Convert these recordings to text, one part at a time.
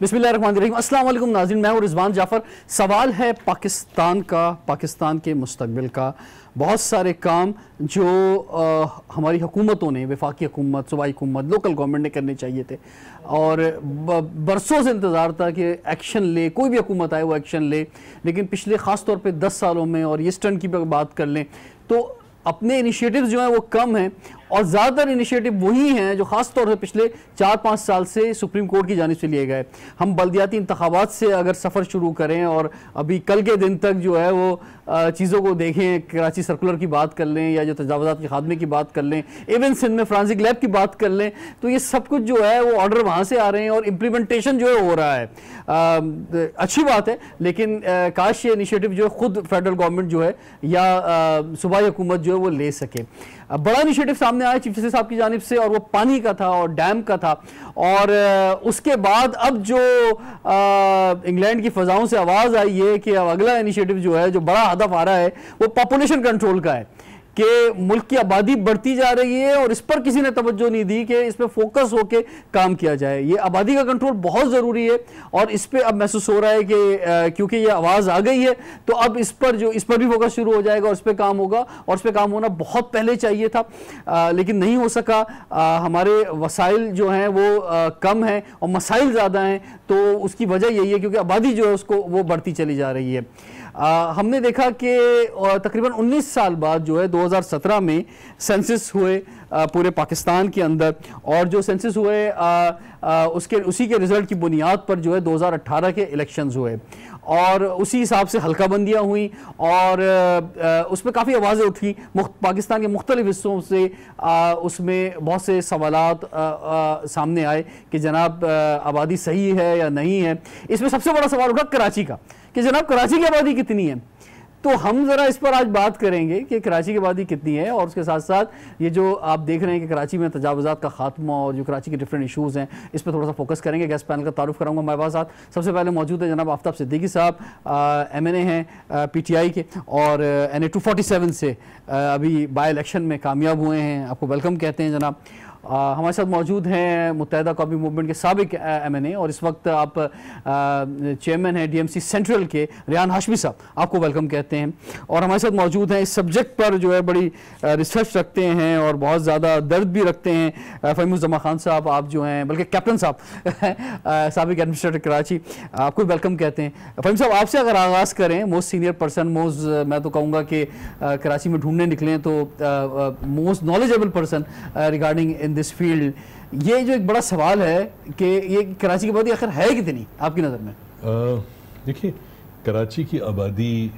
बिस्मिल्लाहिर्रहमानिर्रहीम। अस्सलाम वालेकुम नाज़रीन, मैं हूं रिजवान जाफ़र। सवाल है पाकिस्तान का, पाकिस्तान के मुस्तकबिल का। बहुत सारे काम जो हमारी हुकूमतों ने, वफाकी हुकूमत, सूबाई हुकूमत, लोकल गवर्नमेंट ने करने चाहिए थे और बरसों से इंतज़ार था कि एक्शन ले, कोई भी हुकूमत आए वो एक्शन ले। लेकिन पिछले ख़ास तौर पे 10 सालों में, और ईस्टर्न की बात कर लें तो अपने इनिशिएटिव्स जो हैं वो कम हैं और ज़्यादातर इनिशिएटिव वही हैं जो ख़ास तौर से पिछले 4-5 साल से सुप्रीम कोर्ट की जानिब से लिए गए। हम बल्दियाती इंतखाबात से अगर सफ़र शुरू करें और अभी कल के दिन तक जो है वो चीज़ों को देखें, कराची सर्कुलर की बात कर लें या जो तजावुज़ात के खात्मे की बात कर लें, इवन सिंध में फ्रांसिक लैब की बात कर लें, तो ये सब कुछ जो है वो ऑर्डर वहाँ से आ रहे हैं और इम्प्लीमेंटेशन जो है हो रहा है। अच्छी बात है, लेकिन काश ये इनिशिएटिव जो है ख़ुद फेडरल गवर्नमेंट जो है या सूबाई हुकूमत जो है वो ले सके। बड़ा इनिशिएटिव सामने आया चीफ जस्टिस साहब की जानिब से और वो पानी का था और डैम का था। और उसके बाद अब जो इंग्लैंड की फ़ज़ाओं से आवाज़ आई है कि अब अगला इनिशिएटिव जो है, जो बड़ा हदफ आ रहा है, वो पॉपुलेशन कंट्रोल का है कि मुल्क की आबादी बढ़ती जा रही है और इस पर किसी ने तवज्जो नहीं दी कि इस पर फोकस होकर काम किया जाए। ये आबादी का कंट्रोल बहुत ज़रूरी है और इस पर अब महसूस हो रहा है कि क्योंकि ये आवाज़ आ गई है तो अब इस पर भी फोकस शुरू हो जाएगा और इस पर काम होगा। और इस पर काम होना बहुत पहले चाहिए था, लेकिन नहीं हो सका। हमारे वसाइल जो हैं वो कम हैं और मसाइल ज़्यादा हैं, तो उसकी वजह यही है क्योंकि आबादी जो है उसको वो बढ़ती चली जा रही है। हमने देखा कि तकरीबन 19 साल बाद जो है 2017 में सेंसस हुए पूरे पाकिस्तान के अंदर, और जो सेंसस हुए उसी के रिज़ल्ट की बुनियाद पर जो है 2018 के इलेक्शंस हुए और उसी हिसाब से हल्काबंदियाँ हुई और उसमें काफ़ी आवाज़ें उठी पाकिस्तान के मुख्तलिफ हिस्सों से। उसमें बहुत से सवालात सामने आए कि जनाब आबादी सही है या नहीं है। इसमें सबसे बड़ा सवाल उठा कराची का कि जनाब कराची की आबादी कितनी है। तो हम ज़रा इस पर आज बात करेंगे कि कराची की आबादी कितनी है और उसके साथ साथ ये जो आप देख रहे हैं कि कराची में तजावुज़ात का खात्मा और जो कराची के डिफरेंट इशूज़ हैं, इस पर थोड़ा सा फोकस करेंगे। गेस्ट पैनल का तारुफ कराऊंगा। हमारे पास साथ सबसे पहले मौजूद है जनाब आफ्ताब सिद्दीकी साहब, MNA हैं PTI के और NA 247 से अभी बाई इलेक्शन में कामयाब हुए हैं, आपको वेलकम कहते हैं जनाब। हमारे साथ मौजूद हैं मुत्तहिदा कौमी मूवमेंट के साबिक MNA और इस वक्त आप चेयरमैन हैं DMC सेंट्रल के रेहान हाशमी साहब, आपको वेलकम कहते हैं। और हमारे साथ मौजूद हैं इस सब्जेक्ट पर जो है बड़ी रिसर्च रखते हैं और बहुत ज़्यादा दर्द भी रखते हैं फ़हीमुज़्ज़मा खान साहब, आप जो हैं बल्कि कैप्टन साहब साबिक एडमिनिस्ट्रेटर कराची, आपको वेलकम कहते हैं। फ़हीम साहब, आपसे अगर आगाज़ करें, मोस्ट सीनियर पर्सन, मैं तो कहूँगा कि कराची में ढूंढने निकलें तो most knowledgeable person regarding in this field, ये जो एक बड़ा सवाल है कि ये कराची की आबादी आखिर है कितनी आपकी नज़र में? देखिए, कराची की आबादी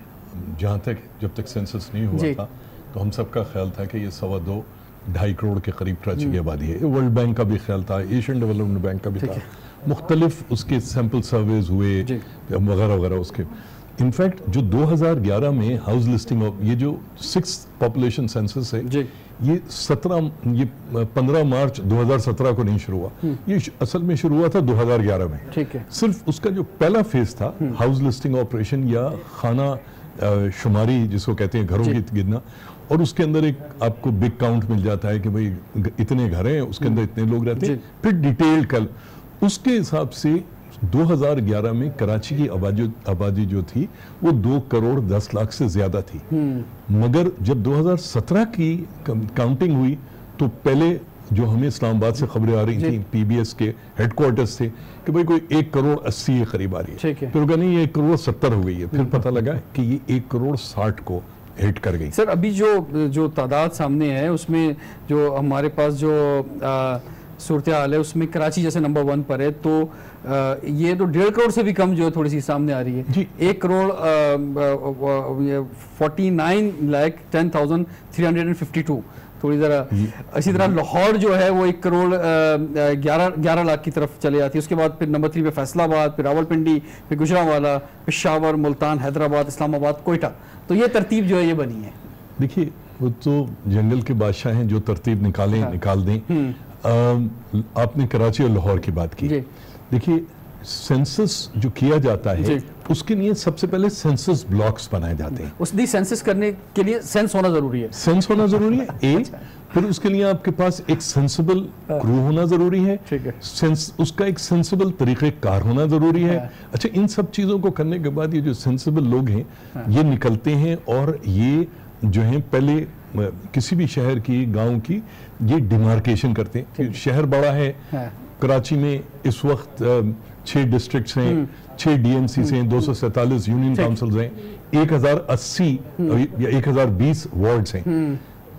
जहाँ तक जब तक सेंसस नहीं हुआ था तो हम सबका ख्याल था कि ये 2.25 करोड़ के करीब कराची की आबादी है। वर्ल्ड बैंक का भी ख्याल था, एशियन डेवलपमेंट बैंक का भी था, मुख्तलिफ उसके सैम्पल सर्वेज हुए वगैरह वगैरह। उसके इनफैक्ट जो 2011 में हाउस लिस्टिंग ऑफ ये जो 6th पॉपुलेशन सेंसस है, ये 15 मार्च 2017 को नहीं शुरू हुआ, ये असल में शुरू हुआ था 2011 में। ठीक है। सिर्फ उसका जो पहला फेज था हाउस लिस्टिंग ऑपरेशन या खाना शुमारी जिसको कहते हैं, घरों की गिनना, और उसके अंदर एक आपको बिग काउंट मिल जाता है कि भाई इतने घर हैं, उसके अंदर इतने लोग रहते हैं। फिर डिटेल्ड कल उसके हिसाब से 2011 में कराची की आबादी जो थी वो 2 करोड़ 10 लाख से ज्यादा थी। मगर जब 2017 की काउंटिंग हुई तो पहले जो हमें इस्लामाबाद से खबरें आ रही थी, PBS के हेडक्वार्टर्स थे कि भाई कोई 1 करोड़ 80 के करीब आ रही है। फिर कहा नहीं, ये 1 करोड़ 70 हो गई है। फिर पता लगा कि ये 1 करोड़ 60 को हिट कर गई। सर, अभी जो तादाद सामने है उसमें जो हमारे पास जो सूरत हाल है उसमें कराची जैसे नंबर 1 पर है, तो ये तो 1.5 करोड़ से भी कम जो है थोड़ी सी सामने आ रही है। 1 करोड़ 49,10,352 थोड़ी ज़रा। इसी तरह लाहौर जो है वो 1 करोड़ 11 लाख की तरफ चले जाती है। उसके बाद फिर नंबर 3 पे फैसलाबाद, फिर रावलपिंडी, फिर गुजरांवाला, पेशावर, मुल्तान, हैदराबाद, इस्लामाबाद, कोयटा। तो ये तरतीब जो है ये बनी है। देखिए, वो तो जंगल के बादशाह हैं, जो तरतीब निकाल दें। आपने कराची और लाहौर की बात की। देखिए, सेंसस जो किया जाता है उसके लिए सबसे पहले सेंसस ब्लॉक्स बनाए जाते हैं। उसकी सेंसस करने के लिए सेंस होना जरूरी है। सेंस होना जरूरी है। फिर उसके लिए आपके पास एक सेंसिबल क्रू होना जरूरी है, ठीक है, उसका एक सेंसिबल तरीक़ेकार होना जरूरी है। अच्छा, इन सब चीजों को करने के बाद ये जो सेंसिबल लोग हैं ये निकलते हैं और ये जो है पहले किसी भी शहर की, गांव की, ये डिमार्केशन करते हैं। शहर बड़ा है, कराची में इस वक्त 6 डिस्ट्रिक्ट्स हैं, 6 DMCs हैं, 247 यूनियन काउंसिल्स हैं, 1080 या 1020 वार्ड्स हैं।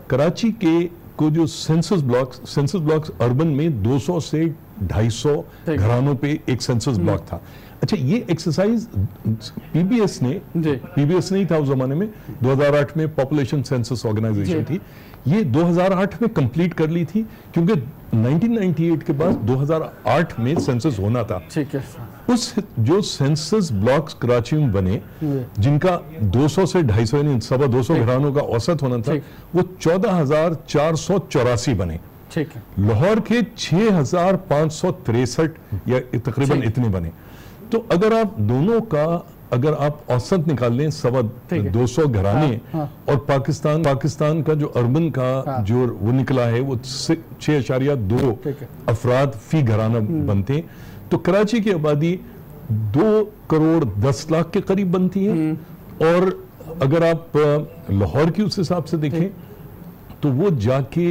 कराची के को जो सेंसस ब्लॉक्स अर्बन में 200 से 250 घरानों पे एक सेंसस ब्लॉक था। अच्छा, ये एक्सरसाइज पीबीएस नहीं था उस जमाने में, 2008 में पॉपुलेशन सेंसस ऑर्गेनाइजेशन थी, ये 2008 में कंप्लीट कर ली थी, क्योंकि 1998 के बाद 2008 में सेंसस होना था। ठीक है। उस जो सेंसस ब्लॉक्स कराची में बने, जिनका 200 से 250 यानी 225 घरानों का औसत होना था, वो 14,484 बने। ठीक है। लाहौर के 6,563 या तकरीबन इतने बने। तो अगर आप दोनों का अगर आप औसत निकाल लें 200 घराने, और पाकिस्तान का जो अर्बन का जो वो निकला है वो 6.2 अफराद फी घराना बनते हैं, तो कराची की आबादी 2 करोड़ 10 लाख के करीब बनती है। और अगर आप लाहौर की उस हिसाब से देखें तो वो जाके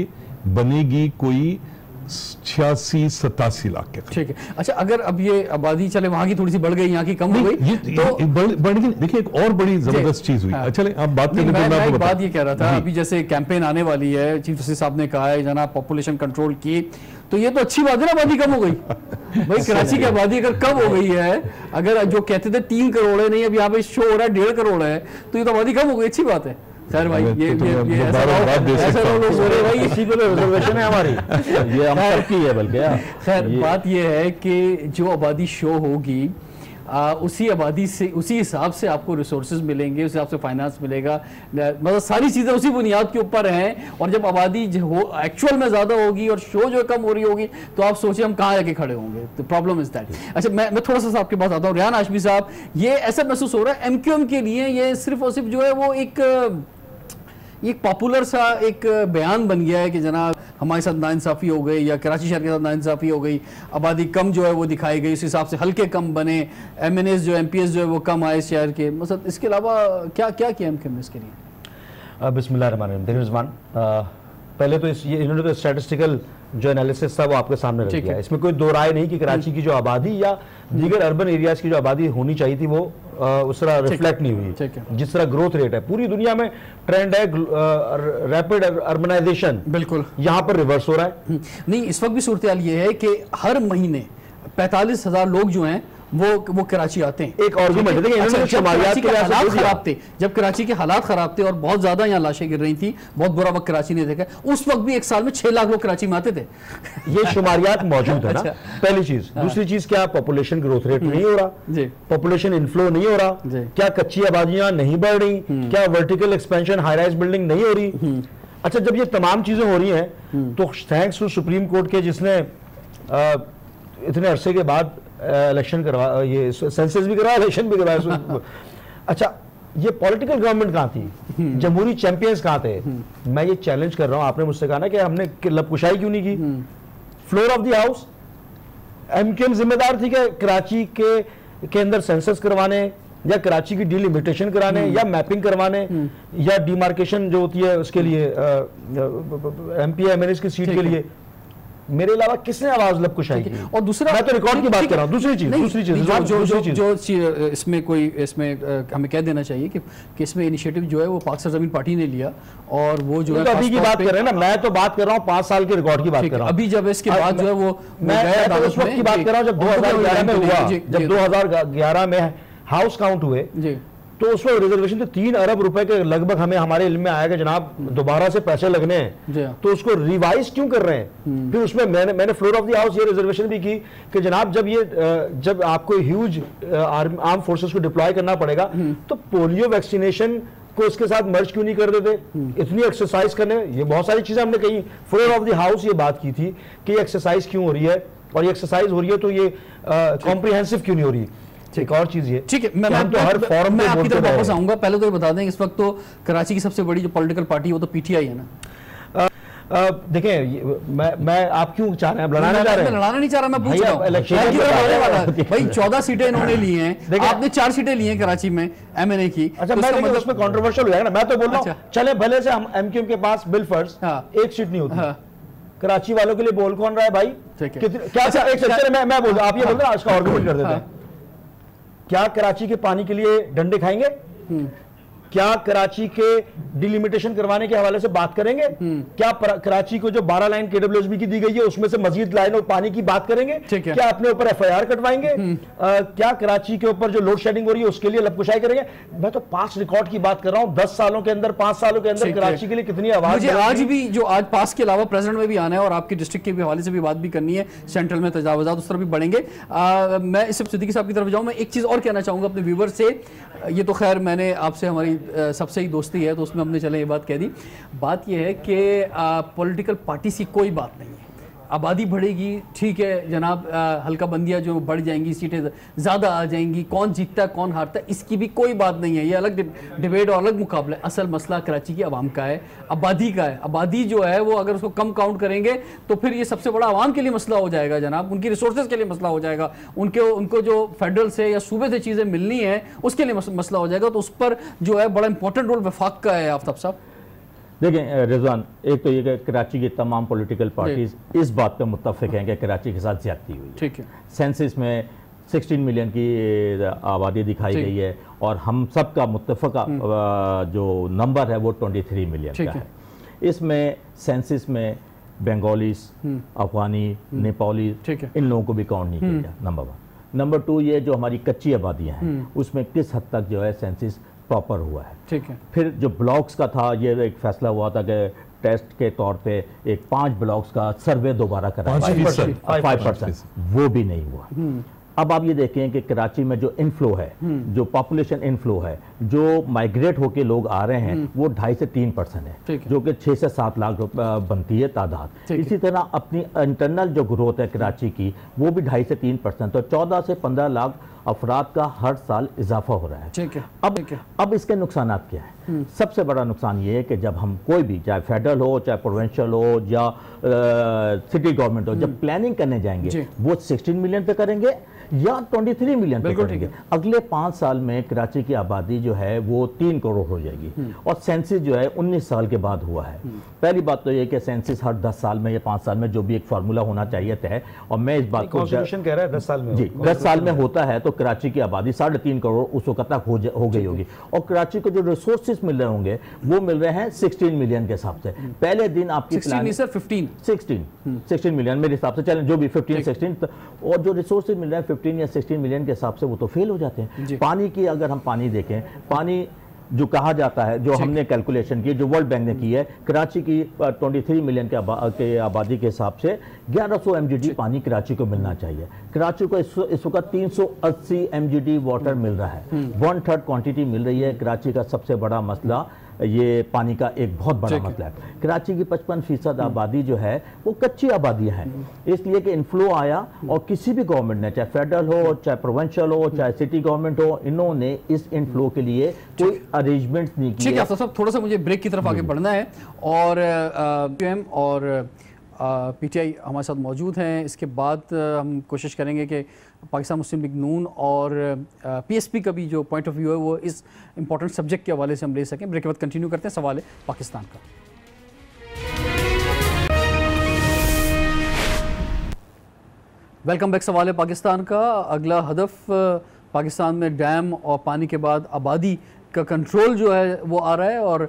बनेगी कोई 86-87 लाख के। ठीक है। अच्छा, अगर अब ये आबादी चले वहां की थोड़ी सी बढ़ गई, यहाँ की कम हो गई, तो बढ़ गई। देखिए, एक और बड़ी जबरदस्त चीज हुई। अच्छा, आप बात करने मैं एक बात ये कह रहा था, अभी जैसे कैंपेन आने वाली है, चीफ जस्टिस साहब ने कहा है जना पॉपुलेशन कंट्रोल की, तो ये तो अच्छी बात है ना, आबादी कम हो गई। भाई कराची की आबादी अगर कम हो गई है, अगर जो कहते थे 3 करोड़ है, नहीं अब यहाँ पे शो हो रहा है 1.5 करोड़ है, तो ये तो आबादी कम हो गई, अच्छी बात है। सर भाई, ये ऐसा लोग बोल रहे भाई इसी पे रिजर्वेशन है हमारी, ये हम सबकी है। बल्कि खैर बात ये है कि जो आबादी शो होगी, उसी आबादी से, उसी हिसाब से आपको रिसोर्सेज मिलेंगे, उस हिसाब से फाइनेंस मिलेगा, मतलब सारी चीज़ें उसी बुनियाद के ऊपर हैं। और जब आबादी जो हो एक्चुअल में ज़्यादा होगी और शो जो कम हो रही होगी, तो आप सोचिए हम कहाँ जाके खड़े होंगे। तो प्रॉब्लम इज दैट। अच्छा, मैं थोड़ा सा आपके पास आता हूँ। रेहान हाशमी साहब, ये ऐसा महसूस हो रहा है MQM के लिए ये सिर्फ और सिर्फ जो है वो एक पॉपुलर सा एक बयान बन गया है कि जनाब हमारे साथ नाइंसाफ़ी हो गई, या कराची शहर के साथ नाइंसाफ़ी हो गई, आबादी कम जो है वो दिखाई गई, उस हिसाब से हल्के कम बने, MNAs जो MPs जो है वो कम आए शहर के। मतलब इसके अलावा क्या क्या किया MQM ने इसके लिए? बिस्मिल्लाहिर्रहमानिर्रहीम। रिजवान, पहले तो इन्होंने तो स्टैटिस्टिकल जो एनालिसिस था वो आपके सामने रख दिया। इसमें कोई दो राय नहीं कि कराची की जो आबादी या दीगर अर्बन एरियाज की जो आबादी होनी चाहिए थी वो उस तरह रिफ्लेक्ट नहीं हुई। जिस तरह ग्रोथ रेट है पूरी दुनिया में ट्रेंड है, रैपिड अर्बनाइजेशन, बिल्कुल यहाँ पर रिवर्स हो रहा है। नहीं, इस वक्त भी सूरत हाल ये है कि हर महीने 45,000 लोग जो हैं वो कराची आते हैं। एक आर्गुमेंट है, हालात खराब थे, जब कराची के हालात खराब थे और बहुत ज्यादा यहाँ लाशें गिर रही थी, बहुत बुरा वक्त कराची ने देखा, उस वक्त भी एक साल में 6 लाख लोग कराची में आते थे। ये शुमारियात मौजूद है ना, पहली चीज। दूसरी चीज, क्या पॉपुलेशन ग्रोथ रेट नहीं हो रहा, पॉपुलेशन इनफ्लो नहीं हो रहा, क्या कच्ची आबादियां नहीं बढ़ रही, क्या vertical expansion high rise building नहीं हो रही। अच्छा, जब ये तमाम चीजें हो रही हैं तो थैंक्स टू सुप्रीम कोर्ट के, जिसने इतने अरसे के बाद इलेक्शन करवा, ये सेंसस भी करवाया, इलेक्शन भी करवाया। अच्छा, ये पॉलिटिकल गवर्नमेंट कहाँ थी, जमहूरी चैंपियंस कहाँ थे? मैं ये चैलेंज कर रहा हूँ, आपने मुझसे कहा ना कि हमने लबकुशाई क्यों नहीं की, floor of the house MQM जिम्मेदार थी कि कराची के अंदर सेंसस करवाने, या कराची की डिलिमिटेशन कराने, या मैपिंग करवाने, या डिमार्केशन जो होती है उसके लिए MP MNAs की सीट के लिए। मेरे अलावा किसने आवाज लबकुशाई की? और दूसरा, मैं तो रिकॉर्ड की बात कर रहा हूं। दूसरी चीज जो इसमें हमें कह देना चाहिए कि इसमें इनिशिएटिव जो है वो पाक सरजमीन पार्टी ने लिया, और वो जो है अभी की बात कर रहे हैं ना, मैं तो बात कर रहा हूं 5 साल के रिकॉर्ड की बात कर रहा हूं। अभी जब इसके बाद जो है वो मैं उस वक्त की बात कर रहा हूं जब 2011 में हुआ, जब 2011 में हाउस काउंट हुए, तो उस वक्त रिजर्वेशन थे 3 अरब रुपए के लगभग। हमें हमारे इल्म में आया कि जनाब दोबारा से पैसे लगने हैं, तो उसको रिवाइज क्यों कर रहे हैं? फिर उसमें मैंने फ्लोर ऑफ द हाउस ये रिजर्वेशन भी की कि जनाब जब आपको ह्यूज आर्म फोर्सेस को डिप्लॉय करना पड़ेगा, तो पोलियो वैक्सीनेशन को इसके साथ मर्ज क्यों नहीं कर देते? इतनी एक्सरसाइज करने, ये बहुत सारी चीजें हमने कही। फ्लोर ऑफ द हाउस ये बात की थी कि ये एक्सरसाइज क्यों हो रही है, और ये एक्सरसाइज हो रही है तो ये कॉम्प्रिहेंसिव क्यों नहीं हो रही। एक और चीज ये, ठीक है, मैं तो हर फॉरम में आपकी तरफ वापस आऊंगा। पहले तो ये बता दें, इस वक्त तो कराची की सबसे बड़ी जो पॉलिटिकल पार्टी वो तो PTI है ना। देखें मैं आप क्यों चाह रहे हैं, लड़ाना चाह रहे हैं? लड़ाना नहीं चाह रहा, मैं पूछ रहा हूं भाई 14 सीटें इन्होंने ली हैं, आपने 4 सीटें ली हैं कराची में एमएनए की। अच्छा, मैं मतलब उसमें कंट्रोवर्शियल हो जाएगा ना, मैं तो बोल रहा हूं चले भले से हम एमक्यूएम के पास बिल फर्ज 1 सीट नहीं होती, कराची वालों के लिए बोल कौन रहा है भाई? क्या एक सेक्टर मैं बोल, आप ये बोल रहे हैं, इसका आर्गुमेंट कर देते हैं। क्या कराची के पानी के लिए डंडे खाएंगे? क्या कराची के डिलिमिटेशन करवाने के हवाले से बात करेंगे? क्या कराची को जो 12 लाइन केडब्ल्यूएसबी की दी गई है उसमें से मजीद लाइन और पानी की बात करेंगे? क्या अपने ऊपर एफआईआर कटवाएंगे? क्या कराची के ऊपर जो लोड शेडिंग हो रही है उसके लिए लपकुशाई करेंगे? मैं तो पास रिकॉर्ड की बात कर रहा हूं, 10 सालों के अंदर, 5 सालों के अंदर कराची के लिए कितनी आवाज। मुझे आज भी जो आज पास के अलावा प्रेसिडेंट में भी आना है और आपकी डिस्ट्रिक्ट के भी हवाले से भी बात भी करनी है, सेंट्रल में तजावुजात उस तरफ भी बढ़ेंगे। मैं इससे सिद्दीकी साहब की तरफ जाऊं, मैं एक चीज और कहना चाहूंगा अपने व्यूवर से। ये तो खैर मैंने आपसे हमारी सबसे ही दोस्ती है तो उसमें हमने चले ये बात कह दी। बात ये है कि पॉलिटिकल पार्टी की कोई बात नहीं है, आबादी बढ़ेगी ठीक है जनाब, हल्का बंदियाँ जो बढ़ जाएंगी, सीटें ज़्यादा आ जाएंगी, कौन जीतता है कौन हारता है इसकी भी कोई बात नहीं है, ये अलग डिबेट और अलग मुकाबला है। असल मसला कराची की आवाम का है, आबादी का है। आबादी जो है वो अगर उसको कम काउंट करेंगे तो फिर ये सबसे बड़ा आवाम के लिए मसला हो जाएगा जनाब, उनकी रिसोर्सेज के लिए मसला हो जाएगा, उनको जो फेडरल से या सूबे से चीज़ें मिलनी है उसके लिए मसला हो जाएगा। तो उस पर जो है बड़ा इंपॉर्टेंट रोल वफाक का है। आफ्ताब साहब देखें रिजवान, एक तो ये कि कराची की तमाम पॉलिटिकल पार्टीज इस बात पे मुत्तफिक हैं कि कराची के साथ ज्यादती हुई। ठीक है, सेंसस में 16 मिलियन की आबादी दिखाई गई है और हम सब का मुत्तफका जो नंबर है वो 23 मिलियन का है। इसमें सेंसस में बंगालीस, अफगानी, नेपाली, इन लोगों को भी काउंट नहीं किया गया, नंबर 1। नंबर 2 ये जो हमारी कच्ची आबादियाँ हैं उसमें किस हद तक जो है सेंसस प्रॉपर हुआ है। ठीक है, फिर जो ब्लॉक्स का था ये एक फैसला हुआ था कि टेस्ट के तौर पे एक 5 ब्लॉक्स का सर्वे दोबारा कराया, 5%, वो भी नहीं हुआ। अब आप ये देखें कि कराची में जो इनफ्लो है, जो पॉपुलेशन इनफ्लो है, जो माइग्रेट होके लोग आ रहे हैं वो 2.5 से 3% है, जो कि 6 से 7 लाख बनती है तादाद। इसी तरह अपनी इंटरनल जो ग्रोथ है कराची की वो भी 2.5 से 3%, तो 14 से 15 लाख अफराद का हर साल इजाफा हो रहा है। ठीक है, अब इसके नुकसान क्या है? सबसे बड़ा नुकसान ये है कि जब हम कोई भी, चाहे फेडरल हो चाहे प्रोविंशियल हो या सिटी गवर्नमेंट हो, जब प्लानिंग करने जाएंगे वो 16 मिलियन पे करेंगे या 23 मिलियन पे करेंगे। अगले 5 साल में कराची की आबादी जो है वो 3 करोड़ हो जाएगी और सेंसस जो है 19 साल के बाद हुआ है। पहली बात तो ये कि सेंसस हर 10 साल में या 5 साल में जो भी एक फार्मूला होना चाहिए तय, और मैं इस बात को कॉन्स्टिट्यूशन कह रहा है 10 साल में, जी 10 साल में होता है तो कराची की आबादी 3.5 करोड़ उस वक्त तक हो गई होगी और कराची को जो रिसोर्सेज मिल रहे होंगे वो मिल रहे हैं 16 मिलियन के हिसाब से। पहले दिन आपकी 16 मिलियन मेरे हिसाब से, चलें जो भी 15-16, और जो रिसोर्सेज मिल रहे हैं 15 या 16 मिलियन के हिसाब से वो तो फेल हो जाते हैं। पानी की अगर हम पानी देखें, पानी जो कहा जाता है, जो हमने कैलकुलेशन की, जो वर्ल्ड बैंक ने की है, कराची की 23 मिलियन के आबादी के हिसाब से 1100 MGD पानी कराची को मिलना चाहिए। कराची को इस वक्त 380 MGD वाटर मिल रहा है, 1/3 क्वांटिटी मिल रही है। कराची का सबसे बड़ा मसला ये पानी का एक बहुत बड़ा मसला है। कराची की 55% आबादी जो है वो कच्ची आबादियाँ हैं, इसलिए कि इनफ्लो आया और किसी भी गवर्नमेंट ने, चाहे फेडरल हो चाहे प्रोविंशियल हो चाहे सिटी गवर्नमेंट हो, इन्होंने इस इनफ्लो के लिए कोई अरेंजमेंट नहीं किया। ठीक है साहब, थोड़ा सा मुझे ब्रेक की तरफ आगे बढ़ना है और PTI हमारे साथ मौजूद हैं। इसके बाद हम कोशिश करेंगे कि पाकिस्तान मुस्लिम लीग नून और PSP का भी जो पॉइंट ऑफ व्यू है वो इस इंपॉर्टेंट सब्जेक्ट के हवाले से हम ले सकें। ब्रेक के बाद कंटिन्यू करते हैं। सवाल है पाकिस्तान का। Welcome back. सवाल है पाकिस्तान का। अगला हदफ पाकिस्तान में डैम और पानी के बाद आबादी का कंट्रोल जो है वो आ रहा है और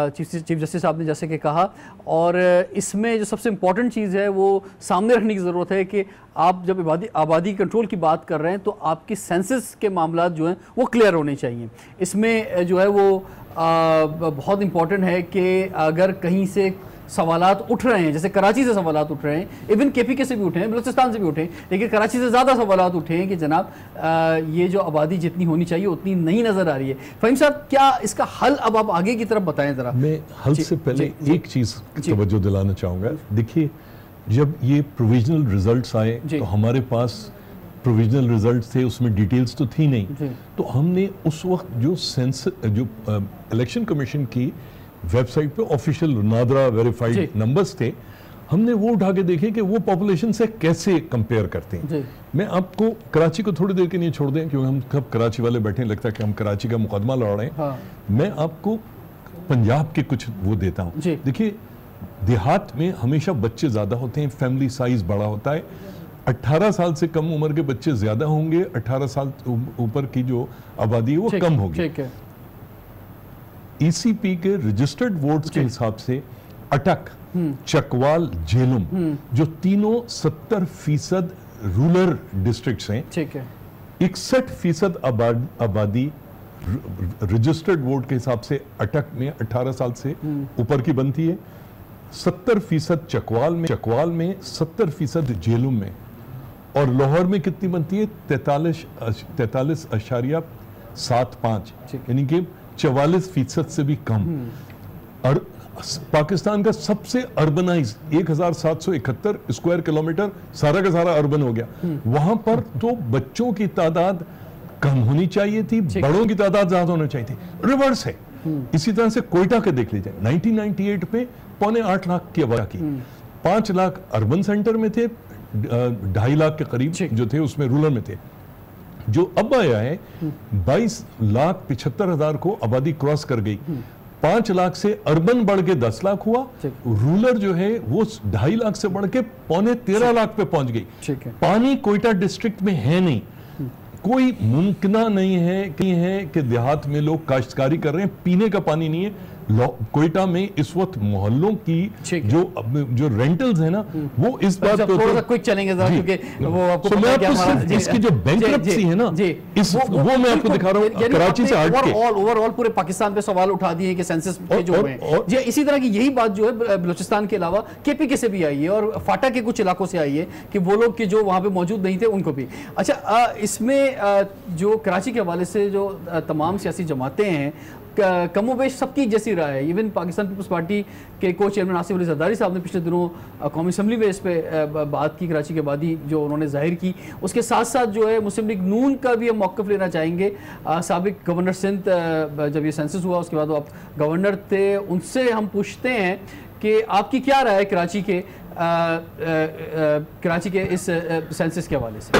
चीफ जस्टिस साहब ने जैसे कि कहा, और इसमें जो सबसे इम्पॉर्टेंट चीज़ है वो सामने रखने की ज़रूरत है कि आप जब आबादी कंट्रोल की बात कर रहे हैं तो आपकी सेंसस के मामला जो हैं वो क्लियर होने चाहिए। इसमें जो है वो बहुत इम्पॉर्टेंट है कि अगर कहीं से सवालात उठ रहे हैं, जैसे कराची से सवालात उठ रहे हैं, इवन KPK से भी उठे हैं, बलूचिस्तान से भी उठे हैं, लेकिन कराची से ज़्यादा सवालात उठे हैं कि जनाब ये जो आबादी जितनी होनी चाहिए उतनी नहीं नज़र आ रही है। फ़हीम साहब, क्या इसका हल अब आप आगे की तरफ बताएं ज़रा। मैं हल से पहले एक चीज़ तवज्जो दिलाना चाहूँगा। देखिए, जब ये प्रोविजनल रिजल्ट्स आए तो हमारे पास प्रोविजनल रिजल्ट्स थे, उसमें डिटेल्स तो थी नहीं, तो हमने उस वक्त जो इलेक्शन कमीशन की वेबसाइट पे ऑफिशियल नादरा वेरीफाइड नंबर्स थे, हमने वो उठा के देखे कि वो पॉपुलेशन से कैसे कंपेयर करते हैं। मैं आपको कराची को थोड़ी देर के लिए छोड़ दें, क्योंकि हम कब कराची वाले बैठे लगता है कि हम कराची का मुकदमा लड़ रहे हैं। हाँ। मैं आपको पंजाब के कुछ वो देता हूँ। देखिए, देहात में हमेशा बच्चे ज्यादा होते हैं, फैमिली साइज बड़ा होता है। 18 साल से कम उम्र के बच्चे ज्यादा होंगे, 18 साल ऊपर की जो आबादी है वो कम होगी। ईसीपी के रजिस्टर्ड वोट्स के हिसाब से अटक, चकवाल, झेलम जो तीनों 70% रूरल डिस्ट्रिक्ट्स हैं, 61% आबादी रजिस्टर्ड वोट के हिसाब से अटक में 18 साल से ऊपर की बनती है, 70% चकवाल में 70% झेलम में, और लाहौर में कितनी बनती है? 43.75, यानी कि 44% से भी कम। और पाकिस्तान का सबसे अर्बनाइज 1771 स्क्वायर किलोमीटर सारा का सारा अर्बन हो गया। वहां पर तो बच्चों की तादाद कम होनी चाहिए थी, बड़ों की तादाद ज्यादा होनी चाहिए थी, रिवर्स है। इसी तरह से कोयटा के देख लीजिए, 1998 में 7.25 लाख की आबादी, 5 लाख अर्बन सेंटर में थे, 2.5 लाख के करीब जो थे उसमें रूरल में थे। जो अब आया है 22,75,000 को आबादी क्रॉस कर गई, 5 लाख से अर्बन बढ़ के 10 लाख हुआ, रूरल जो है वो 2.5 लाख से बढ़ के 13.25 लाख पे पहुंच गई। पानी कोयटा डिस्ट्रिक्ट में है नहीं, कोई मुमकिन नहीं है कि देहात में लोग काश्तकारी कर रहे हैं, पीने का पानी नहीं है। कोयटा में इस वक्त मोहल्लों की जो रेंटल्स है ना, वो इस बात पे थोड़ा सा क्विक चलेंगे जरा, क्योंकि वो आपको पता है कि हमारा इसकी जो बैंकरप्सी है ना, वो मैं आपको दिखा रहा हूं कराची से हट के। ओवरऑल पूरे पाकिस्तान पे सवाल उठा दिए कि सेंसस पे जो है जी, इसी तरह की यही बात जो है बलूचिस्तान के अलावा केपीके से भी आई है और फाटा के कुछ इलाकों से आई है कि वो लोग कि जो वहां पे मौजूद नहीं थे उनको भी। अच्छा, इसमें जो कराची के हवाले से जो तमाम सियासी जमातें हैं, कमोबेश सबकी जैसी राय है। इवन पाकिस्तान पीपल्स पार्टी के को चेयरमैन आसिफ अली जरदारी साहब ने पिछले दिनों कौमी असम्बली में इस पे बात की, कराची के आबादी जो उन्होंने जाहिर की। उसके साथ साथ जो है मुस्लिम लीग नून का भी हम मौक़िफ़ लेना चाहेंगे। साबिक गवर्नर सिंध जब ये सेंसस हुआ उसके बाद वो आप गवर्नर थे, उनसे हम पूछते हैं कि आपकी क्या राय है कराची के इस सेंसस के हवाले से।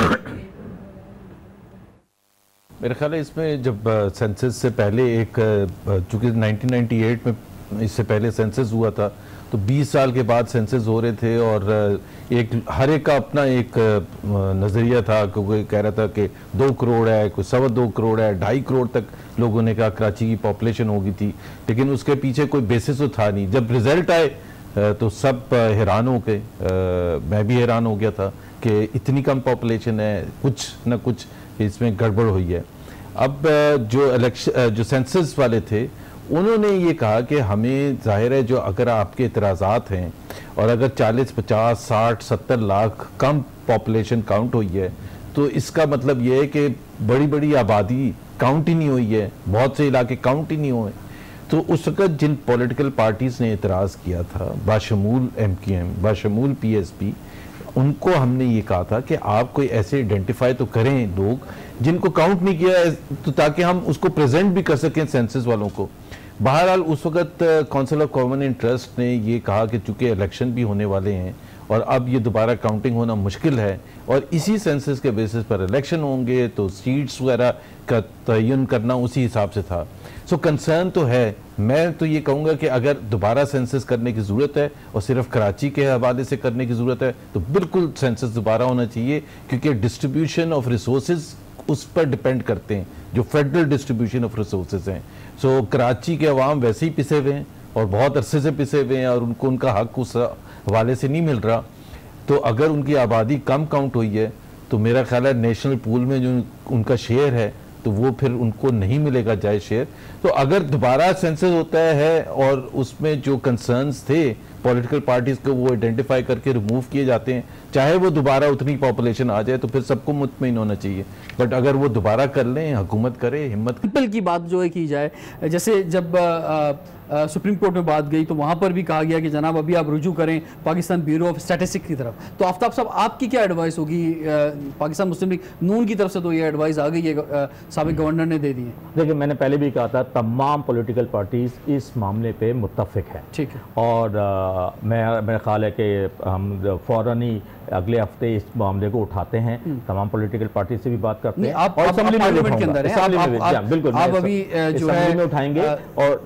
मेरे ख्याल है इसमें जब सेंसस से पहले चूँकि 1998 में इससे पहले सेंसस हुआ था, तो 20 साल के बाद सेंसस हो रहे थे और हर एक का अपना एक नज़रिया था। कोई कह रहा था कि 2 करोड़ है, कोई 2.25 करोड़ है, 2.5 करोड़ तक लोगों ने कहा कराची की पॉपुलेशन होगी थी, लेकिन उसके पीछे कोई बेसिस तो था नहीं। जब रिजल्ट आए तो सब हैरान हो गए, मैं भी हैरान हो गया था कि इतनी कम पॉपुलेशन है, कुछ न कुछ इसमें गड़बड़ हुई है। अब जो सेंसस वाले थे उन्होंने ये कहा कि हमें जाहिर है जो अगर आपके इतराज़ात हैं और अगर 40, 50, 60, 70 लाख कम पॉपुलेशन काउंट हुई है, तो इसका मतलब ये है कि बड़ी बड़ी आबादी काउंट ही नहीं हुई है, बहुत से इलाके काउंट ही नहीं हुए। तो उस वक्त जिन पॉलिटिकल पार्टीज़ ने इतराज़ किया था, बाशमूल MQM, बाशमूल PSP, उनको हमने ये कहा था कि आप कोई ऐसे आइडेंटिफाई तो करें लोग जिनको काउंट नहीं किया है, तो ताकि हम उसको प्रेजेंट भी कर सकें सेंसस वालों को। बहरहाल उस वक्त काउंसिल ऑफ कॉमन इंटरेस्ट ने ये कहा कि चूंकि इलेक्शन भी होने वाले हैं और अब ये दोबारा काउंटिंग होना मुश्किल है और इसी सेंसस के बेसिस पर इलेक्शन होंगे, तो सीट्स वगैरह का तयन करना उसी हिसाब से था। सो कंसर्न तो है। मैं तो ये कहूँगा कि अगर दोबारा सेंसस करने की ज़रूरत है और सिर्फ कराची के हवाले से करने की ज़रूरत है, तो बिल्कुल सेंसस दोबारा होना चाहिए, क्योंकि डिस्ट्रीब्यूशन ऑफ रिसोर्सेज उस पर डिपेंड करते हैं, जो फेडरल डिस्ट्रीब्यूशन ऑफ रिसोर्सेज हैं। सो कराची के अवाम वैसे ही पिसे हुए हैं और बहुत अरसे से पिसे हुए हैं और उनको उनका हक उस हवाले से नहीं मिल रहा। तो अगर उनकी आबादी कम काउंट हुई है तो मेरा ख्याल है नेशनल पूल में जो उनका शेयर है तो वो फिर उनको नहीं मिलेगा जायज़ शेयर। तो अगर दोबारा सेंसस होता है और उसमें जो कंसर्न्स थे पॉलिटिकल पार्टीज को वो आइडेंटिफाई करके रिमूव किए जाते हैं, चाहे वो दोबारा उतनी पॉपुलेशन आ जाए तो फिर सबको मुतमईन होना चाहिए। बट अगर वो दोबारा कर लें, हुकूमत करे, हिम्मत सिंपल की बात जो है की जाए, जैसे जब सुप्रीम कोर्ट में बात गई तो वहाँ पर भी कहा गया कि जनाब अभी आप रुजू करें पाकिस्तान ब्यूरो ऑफ स्टैटिस्टिक्स की तरफ। तो आफ्ताब साहब आपकी क्या एडवाइस होगी? पाकिस्तान मुस्लिम लीग नून की तरफ से तो ये एडवाइस आ गई है, साबिक गवर्नर ने दे दी है। देखिए, मैंने पहले भी कहा था तमाम पॉलिटिकल पार्टीज इस मामले पे मुत्तफिक है, ठीक है, और मेरा ख्याल है कि हम फ़ौरन ही अगले हफ्ते इस मामले को उठाते हैं, तमाम पॉलिटिकल पार्टी से भी बात करते हैं और असेंबली में बिल्कुल आप अभी जो है उठाएंगे और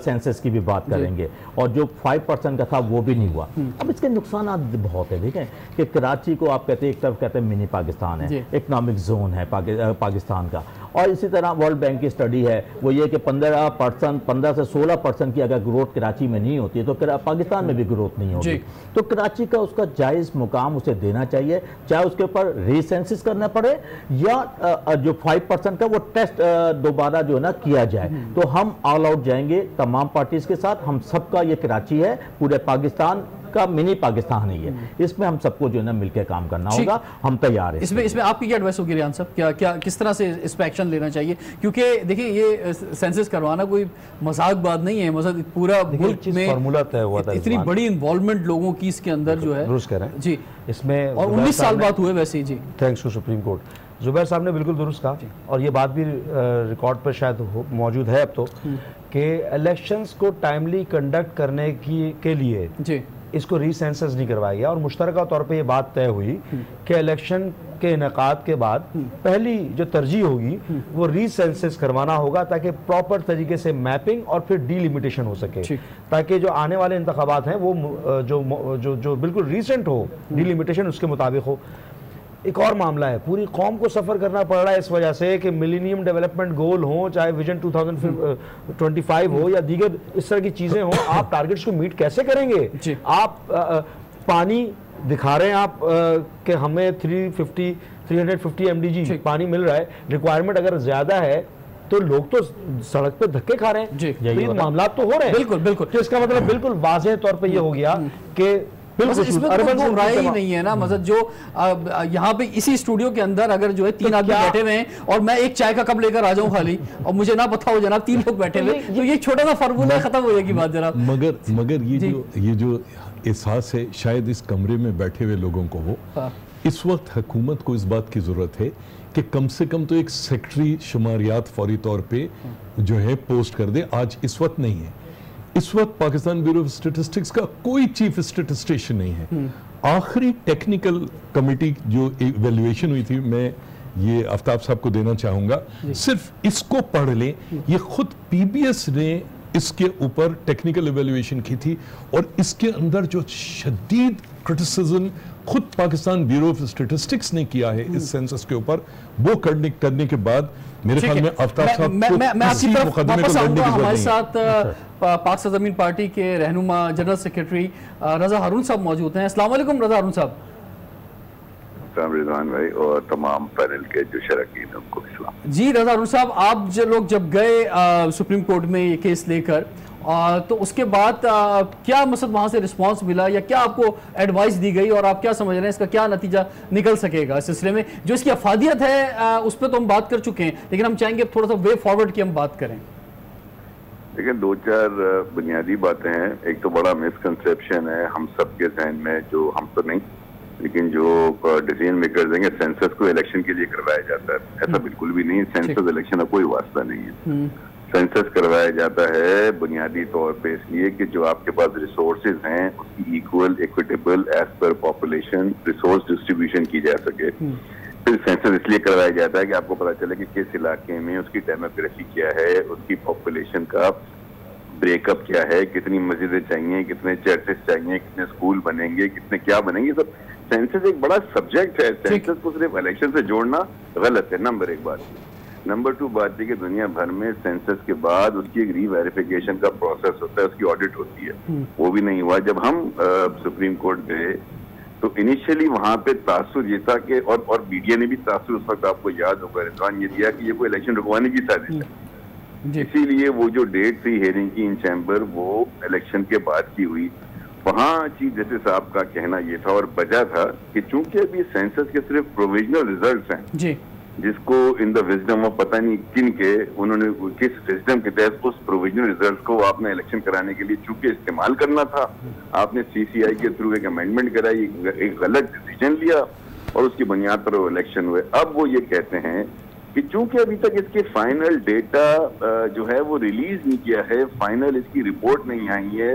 सेंसस की भी बात करेंगे, और जो 5% का था वो भी नहीं हुआ। अब इसके नुकसान बहुत है, ठीक है, कि कराची को आप कहते हैं, एक तरफ कहते हैं मिनी पाकिस्तान है, इकोनॉमिक जोन है पाकिस्तान का, और इसी तरह वर्ल्ड बैंक की स्टडी है वो ये कि 15 से 16% की अगर ग्रोथ कराची में नहीं होती है तो पाकिस्तान में भी ग्रोथ नहीं होगी। तो कराची का उसका जायज़ मुकाम उसे देना चाहिए, चाहे उसके ऊपर रीसेंसिस करना पड़े या जो 5% का वो टेस्ट दोबारा जो है ना किया जाए। तो हम ऑल आउट जाएंगे तमाम पार्टीज के साथ, हम सबका ये कराची है, पूरे पाकिस्तान का मिनी पाकिस्तान ही है, इसमें हम सबको जो है ना मिलकर काम करना होगा, हम तैयार हैं। इसमें आपकी क्या एडवाइस होगी रियान साहब, क्या किस तरह से इस पे एक्शन लेना चाहिए? क्योंकि देखिए ये सेंसस करवाना कोई मजाक बात नहीं है, मतलब पूरा मुल्क में फॉर्मूला तय हुआ था, इतनी बड़ी इन्वॉल्वमेंट लोगों की इसके अंदर जो है दुरुस्त कह रहे हैं जी, इसमें और 19 साल बात हुए वैसे ही जी, thanks to Supreme Court. Zubair साहब ने बिल्कुल दुरुस्त कहा, और ये बात भी रिकॉर्ड पर शायद मौजूद है अब तो, कि इलेक्शंस को टाइमली कंडक्ट करने के लिए जी इसको रीसेंसस नहीं करवाया गया, और मुश्तरका तौर पे ये बात तय हुई कि इलेक्शन के इनेकाद के बाद पहली जो तरजीह होगी वो रीसेंसस करवाना होगा, ताकि प्रॉपर तरीके से मैपिंग और फिर डीलिमिटेशन हो सके, ताकि जो आने वाले इंतखाबात हैं वो जो बिल्कुल रिसेंट हो, डीलिमिटेशन उसके मुताबिक हो। एक और मामला है, पूरी कौम को सफ़र करना पड़ रहा है इस वजह से कि मिलेनियम डेवलपमेंट गोल हो, चाहे विजन 2025 हो या दीगर इस तरह की चीज़ें हो, आप टारगेट्स को मीट कैसे करेंगे? आप पानी दिखा रहे हैं आप कि हमें 350 MDG पानी मिल रहा है, रिक्वायरमेंट अगर ज़्यादा है तो लोग तो सड़क पे धक्के खा रहे हैं, तो ये मामला तो हो रहे हैं। बिल्कुल बिल्कुल, तो इसका मतलब बिल्कुल वाज़ेह तौर पर यह हो गया कि इसमें तो राय ही नहीं है ना, मतलब जो यहाँ पे इसी स्टूडियो के अंदर अगर जो है 3 आदमी बैठे हुए हैं और मैं एक चाय का कप लेकर आ जाऊं खाली और मुझे ना पता हो जनाब 3 लोग बैठे हुए, तो ये छोटा सा फार्मूला खत्म हो जाएगी बात जनाब। मगर ये जो एहसास है शायद इस कमरे में बैठे हुए लोगों को हो, इस वक्त हुकूमत को इस बात की जरूरत है कि कम से कम तो एक सेक्रेटरी शुमारियात फौरी तौर पे जो है पोस्ट कर दे। आज इस वक्त नहीं है, इस वक्त पाकिस्तान ब्यूरो ऑफ स्टैटिस्टिक्स का कोई चीफ स्टैटिस्टिशियन नहीं है। आखिरी टेक्निकल कमेटी जो इवैल्यूएशन हुई थी, मैं ये आफ्ताब साहब को देना चाहूंगा, सिर्फ इसको पढ़ लें, ये खुद पीबीएस ने इसके ऊपर टेक्निकल इवैल्यूएशन की थी, और इसके अंदर जो शदीद क्रिटिसिज्म खुद पाकिस्तान ब्यूरो ऑफ स्टैटिस्टिक्स ने किया है इस सेंसस के ऊपर, वो करने के बाद मेरे ख्याल में आफ्ताब साहब मैं आपकी तरफ वापस आऊंगा। हमारे साथ पाक सरजमीन पार्टी के रहनुमा जनरल सेक्रेटरी रजा हारून साहब मौजूद हैं। अस्सलाम वालेकुम रजा हारून साहब। रिजवान भाई और तमाम पैनल के जो शरकीन हैं उनको सलाम। जी रजा हारून साहब, आप जब गए सुप्रीम कोर्ट में ये केस लेकर, तो उसके बाद क्या मतलब वहां से रिस्पांस मिला या क्या आपको एडवाइस दी गई, और आप क्या समझ रहे हैं इसका क्या नतीजा निकल सकेगा इस सिलसिले में? जो इसकी अफादियत है उस पर तो हम बात कर चुके हैं, लेकिन हम चाहेंगे थोड़ा सा वे फॉरवर्ड की हम बात करें। देखिए, 2-4 बुनियादी बातें हैं। एक तो बड़ा मिसकंसेप्शन है हम सब के जहन में, जो हम तो नहीं लेकिन जो डिसीजन मेकर्स हैं, सेंसस को इलेक्शन के लिए करवाया जाता है। ऐसा बिल्कुल भी नहीं, सेंसस इलेक्शन का कोई वास्ता नहीं है। सेंसस करवाया जाता है बुनियादी तौर पे इसलिए कि जो आपके पास रिसोर्सेज हैं उसकी equal, equitable, as per population resource distribution की जा सके। फिर सेंसस इसलिए करवाया जाता है कि आपको पता चले कि किस इलाके में उसकी डेमोग्राफी क्या है, उसकी पॉपुलेशन का ब्रेकअप क्या है, कितनी मस्जिदें चाहिए, कितने चर्चेस चाहिए, कितने स्कूल बनेंगे, कितने क्या बनेंगे। सब सेंसस एक बड़ा सब्जेक्ट है। सेंसस को सिर्फ इलेक्शन से जोड़ना गलत है, नंबर 1 बात। नंबर 2 बात है कि दुनिया भर में सेंसस के बाद उसकी एक रीवेरिफिकेशन का प्रोसेस होता है, उसकी ऑडिट होती है, वो भी नहीं हुआ। जब हम सुप्रीम कोर्ट गए तो इनिशियली वहां पे तासुर ये था कि, और मीडिया ने भी तासुर उस वक्त आपको याद होगा रिजवान, ये दिया कि ये कोई इलेक्शन रुकवाने की साजिश है। इसीलिए वो जो डेट थी हेयरिंग की इन चैम्बर वो इलेक्शन के बाद की हुई, वहाँ चीफ जस्टिस साहब का कहना ये था और वजह था कि चूंकि अभी सेंसस के सिर्फ प्रोविजनल रिजल्ट्स हैं जी, जिसको इन द विजडम ऑफ पता नहीं किन के उन्होंने किस विजडम के तहत उस प्रोविजनल रिजल्ट को आपने इलेक्शन कराने के लिए चूंकि इस्तेमाल करना था, आपने सीसीआई के थ्रू एक अमेंडमेंट कराई, एक गलत डिसीजन लिया और उसकी बुनियाद पर वो इलेक्शन हुए। अब वो ये कहते हैं कि चूंकि अभी तक इसके फाइनल डेटा जो है वो रिलीज नहीं किया है, फाइनल इसकी रिपोर्ट नहीं आई है,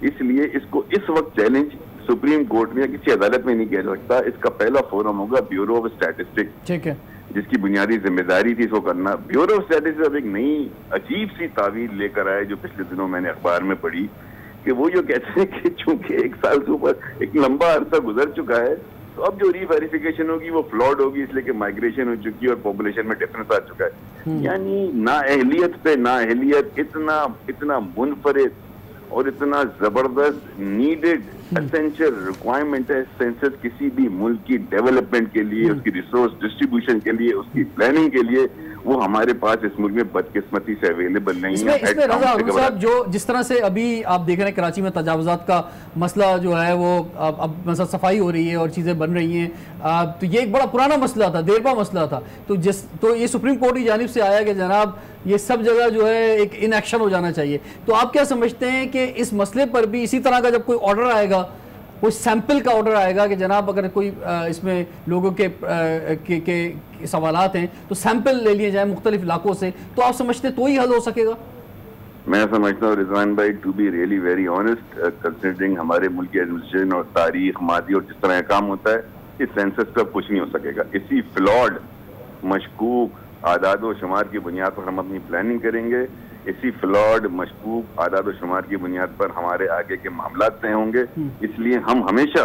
इसलिए इसको इस वक्त चैलेंज सुप्रीम कोर्ट में या किसी अदालत में नहीं किया जा सकता। इसका पहला फोरम होगा ब्यूरो ऑफ स्टैटिस्टिक्स, ठीक है, जिसकी बुनियादी जिम्मेदारी थी इसको करना। ब्यूरो ऑफ स्टैटिस्टिक्स अब एक नई अजीब सी तावील लेकर आए जो पिछले दिनों मैंने अखबार में पढ़ी कि वो जो कहते हैं कि चूंकि 1 साल से ऊपर एक लंबा अरसा गुजर चुका है तो अब जो रीवेरिफिकेशन होगी वो फ्लॉड होगी, इसलिए कि माइग्रेशन हो चुकी है और पॉपुलेशन में डिफरेंस आ चुका है। यानी नाअहलियत पे नाअहलियत, इतना मुनफरिद और इतना जबरदस्त नीडेड एसेंशियल रिक्वायरमेंट है सेंसस किसी भी मुल्क की डेवलपमेंट के लिए, उसकी रिसोर्स डिस्ट्रीब्यूशन के लिए, उसकी प्लानिंग के लिए, वो हमारे पास इस मुल्क में बदकिस्मती से अवेलेबल नहीं है। इसमें रजा हारून साहब, जो जिस तरह से अभी आप देख रहे हैं कराची में तजावुजात का मसला जो है वो अब मतलब सफाई हो रही है और चीज़ें बन रही हैं, तो ये एक बड़ा पुराना मसला था, देरपा मसला था, तो ये सुप्रीम कोर्ट की जानिब से आया कि जनाब ये सब जगह जो है एक इनएक्शन हो जाना चाहिए। तो आप क्या समझते हैं कि इस मसले पर भी इसी तरह का जब कोई ऑर्डर आएगा, कोई सैंपल का ऑर्डर आएगा कि जनाब अगर कोई इसमें लोगों के सवालात हैं तो सैंपल ले लिए जाए मुख्तलिफ इलाकों से, तो आप समझते तो ही हल हो सकेगा? मैं समझता हूँ रिजवान भाई, to be really very honest, considering हमारे मुल्क की एडमिनिस्ट्रेशन और तारीख मादी और जिस तरह काम होता है, इस सेंसस पर कुछ नहीं हो सकेगा। इसी फ्लॉड मशकूक आदाद व शुमार की बुनियाद पर हम अपनी प्लानिंग करेंगे, इसी फ्लॉड मशकूक आदाद व शुमार की बुनियाद पर हमारे आगे के मामला तय होंगे। इसलिए हम हमेशा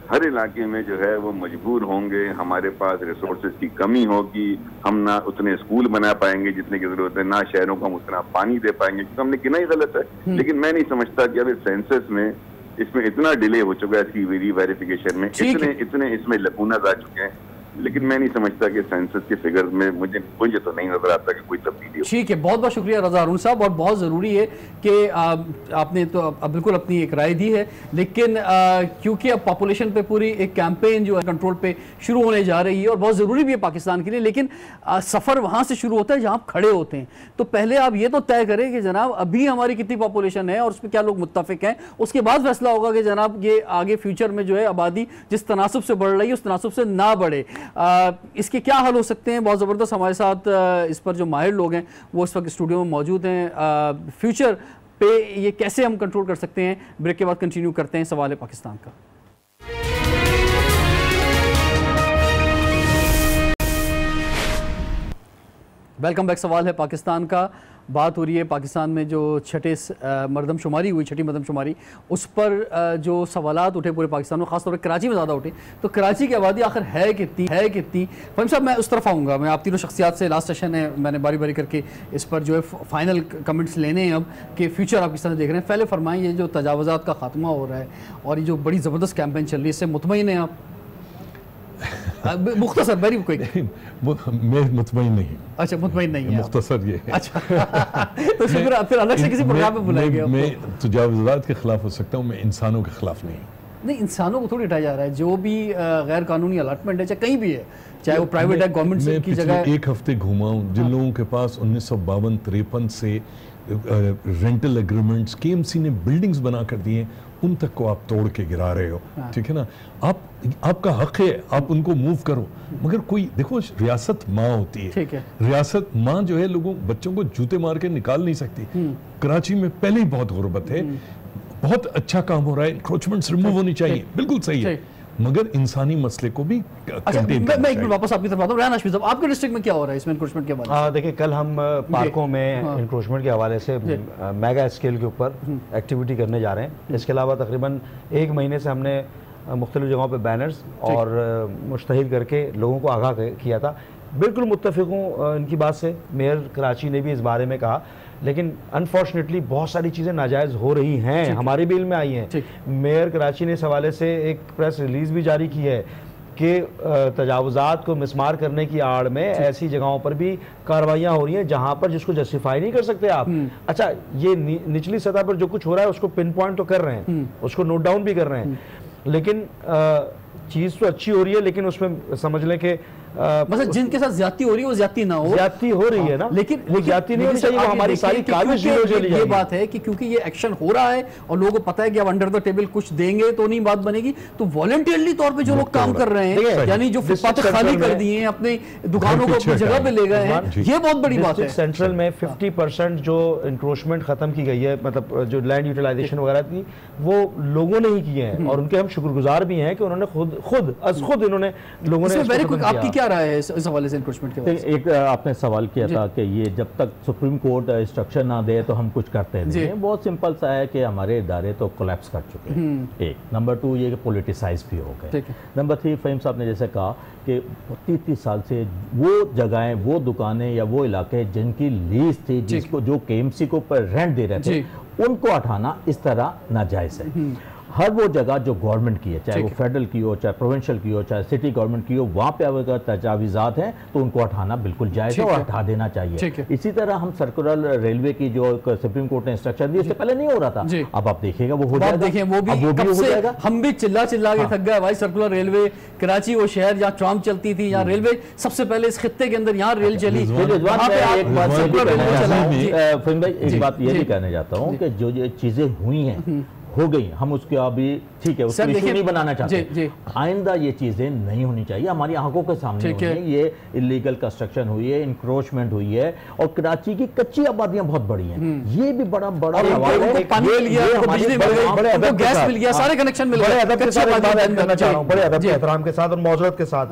हर इलाके में जो है वो मजबूर होंगे, हमारे पास रिसोर्सेज की कमी होगी, हम ना उतने स्कूल बना पाएंगे जितने की जरूरत है, ना शहरों को हम उतना पानी दे पाएंगे, क्योंकि हमने कितना ही गलत है। लेकिन मैं नहीं समझता कि अब इस सेंसस में इसमें इतना डिले हो चुका है, इसकी वेरिफिकेशन में इतने इसमें लकूनाज आ चुके हैं, लेकिन मैं नहीं समझता कि सेंसस के फिगर में मुझे तो नहीं नजर आता कि कोई तब्दीली हो। ठीक है, बहुत बहुत शुक्रिया रजा हारून साहब, और बहुत ज़रूरी है कि आपने तो अब बिल्कुल अपनी एक राय दी है, लेकिन क्योंकि अब पॉपुलेशन पे पूरी एक कैंपेन जो है कंट्रोल पे शुरू होने जा रही है और बहुत ज़रूरी भी है पाकिस्तान के लिए, लेकिन सफ़र वहाँ से शुरू होता है जहाँ आप खड़े होते हैं। तो पहले आप ये तो तय करें कि जनाब अभी हमारी कितनी पॉपुलेशन है और उस पर क्या लोग मुत्तफिक हैं, उसके बाद फैसला होगा कि जनाब ये आगे फ्यूचर में जो है आबादी जिस तनासुब से बढ़ रही है उस तनासुब से ना बढ़े। इसके क्या हल हो सकते हैं? बहुत ज़बरदस्त हमारे साथ इस पर जो माहिर लोग हैं वो इस वक्त स्टूडियो में मौजूद हैं। फ्यूचर पे ये कैसे हम कंट्रोल कर सकते हैं, ब्रेक के बाद कंटिन्यू करते हैं सवाल है पाकिस्तान का। Welcome back. सवाल है पाकिस्तान का। बात हो रही है पाकिस्तान में जो छठी मरदमशुमारी उस पर जो सवालात उठे पूरे पाकिस्तान में, खासतौर पर कराची में ज़्यादा उठे। तो कराची की आबादी आखिर है कितनी? फहीम साहब, मैं उस तरफ आऊँगा, मैं आप तीनों शख्सियात से, लास्ट सेशन है, मैंने बारी बारी करके इस पर जो है फाइनल कमेंट्स लेने हैं अब कि फ्यूचर आप किस तरह देख रहे हैं। पहले फरमाएं, ये जो तजावुज़ात का खात्मा हो रहा है और ये जो बड़ी ज़बरदस्त कैंपेन चल रही है, इससे मुतमईन हैं आप? मुख्तसर मेरी कोई मैं मुतमईन नहीं। अच्छा, मुतमईन नहीं है, मुख्तसर ये है। अच्छा तो फिर अलग से किसी प्रोग्राम में बुलाएंगे। मैं तजावुज़ात के खिलाफ हो सकता हूँ, मैं इंसानों के खिलाफ नहीं। इंसानों को थोड़ी हटाया जा रहा है, जो भी गैर कानूनी अलॉटमेंट है, चाहे कहीं भी है, चाहे वो प्राइवेट है, गवर्नमेंट की जगह। एक हफ्ते घूमा हूँ, जिन लोगों के पास 1952-53 से रेंटल एग्रीमेंट्स केएमसी ने बिल्डिंग्स बना कर दिए, उन तक को आप तोड़ के गिरा रहे हो। ठीक है ना, आपका हक है, आप उनको मूव करो, मगर कोई देखो, रियासत माँ होती है। ठीक है, रियासत माँ जो है बच्चों को जूते मार के निकाल नहीं सकती। कराची में पहले ही बहुत गुर्बत है, बहुत अच्छा काम हो रहा है, इंक्रोचमेंट्स रिमूव होनी चाहिए, बिल्कुल सही है, मगर इंसानी मसले को भी कंटेन करना। मैं एक मिनट वापस आपकी तरफ आता हूं। रेहान हाशमी साहब, आपके डिस्ट्रिक्ट में क्या हो रहा है इसमें इंक्रोचमेंट के हवाले से? देखिए, कल हम पार्कों में इंक्रोचमेंट के हवाले से मेगा स्केल के ऊपर एक्टिविटी करने जा रहे हैं। इसके अलावा तकरीबन 1 महीने से हमने मुख्तलिफ जगहों पे बैनर्स और मुश्तहिद करके लोगों को आगाह किया था। बिल्कुल मुत्तफिक हूँ इनकी बात से, मेयर कराची ने भी इस बारे में कहा, लेकिन अनफॉर्चुनेटली बहुत सारी चीज़ें नाजायज़ हो रही हैं, हमारे बिल में आई हैं। मेयर कराची ने इस हवाले से एक प्रेस रिलीज़ भी जारी की है कि तजावुजात को मिसमार करने की आड़ में ऐसी जगहों पर भी कार्रवाइयाँ हो रही हैं जहाँ पर जिसको जस्टिफाई नहीं कर सकते आप। अच्छा, ये निचली सतह पर जो कुछ हो रहा है उसको पिन पॉइंट तो कर रहे हैं, उसको नोट डाउन भी कर रहे हैं, लेकिन चीज़ तो अच्छी हो रही है, लेकिन उसमें समझ लें कि मतलब जिनके साथ ज्यादती हो रही है वो ज्यादती ना हो, ज्यादती हो रही है ना, लेकिन ज्यादती नहीं होनी चाहिए, वो हमारी सारी काबिज ये बात है कि क्योंकि ये एक्शन हो रहा है और लोगों को पता है कि अब अंडर द टेबल कुछ देंगे तो नहीं बात बनेगी, तो वॉलंटियरली तौर पे जो लोग काम कर रहे हैं, यानी जो फुटपाथ खाली कर दिए हैं, अपने दुकानों को अपनी जगह पे ले गए हैं, ये बहुत बड़ी बात है। सेंट्रल में 50% जो इंक्रोचमेंट खत्म की गई है, मतलब जो लैंड यूटिलाइजेशन वगैरह थी, वो लोगों ने ही किए हैं और उनके हम शुक्रगुजार भी हैं कि उन्होंने खुद इन्होंने लोगों ने। आपकी क्या राय है इस हवाले से एनक्रोचमेंट के बारे में? एक आपने सवाल किया था कि ये जब तक सुप्रीम कोर्ट इंस्ट्रक्शन ना दे तो हम कुछ करते नहीं हैं। बहुत सिंपल सा है कि हमारे इदारे तो कोलैप्स कर चुके हैं, एक। नंबर 2 ये पोलिटिसाइज भी हो गए। नंबर 3 फहीम साहब ने जैसे कहा कि 30 साल से वो जगहें, वो दुकानें या वो इलाके जिनकी लीज थी, जिसको जो KMC को पर रेंट दे रहे थे, उनको हटाना इस तरह नाजायज है। हर वो जगह जो गवर्नमेंट की है, चाहे वो फेडरल की हो, चाहे प्रोविंशियल की हो, चाहे सिटी गवर्नमेंट की हो, वहाँ पे अगर तजावीज़ात हैं तो उनको हटाना बिल्कुल जायज़ है और हटा देना चाहिए। इसी तरह हम सर्कुलर रेलवे की जो सुप्रीम कोर्ट ने इंस्ट्रक्शन दी, उससे पहले नहीं हो रहा था, अब आप देखिएगा वो हो जाएगा। देखें वो भी हो जाएगा। हम भी चिल्ला के थक गए भाई, सर्कुलर रेलवे कराची वो शहर जहाँ ट्राम चलती थी, यहाँ रेलवे सबसे पहले इस खित्ते के अंदर यहाँ रेल चली। एक बात ये भी कहना चाहता हूँ कि जो ये चीजें हुई हैं हो गई, हम उसके अभी ठीक है उसको इशू नहीं बनाना चाहते। आइंदा ये चीजें नहीं होनी चाहिए, हमारी आंखों के सामने हुई है। ये इलीगल कंस्ट्रक्शन हुई है, इंक्रोचमेंट हुई है और कराची की कच्ची आबादियां बहुत बड़ी हैं, ये भी बड़ा सवाल है। पानी मिल गया, बिजली मिल गई, गैस मिल गया, सारे कनेक्शन मिल गए। बड़े अदब के एहतराम के साथ और मौजूद के साथ,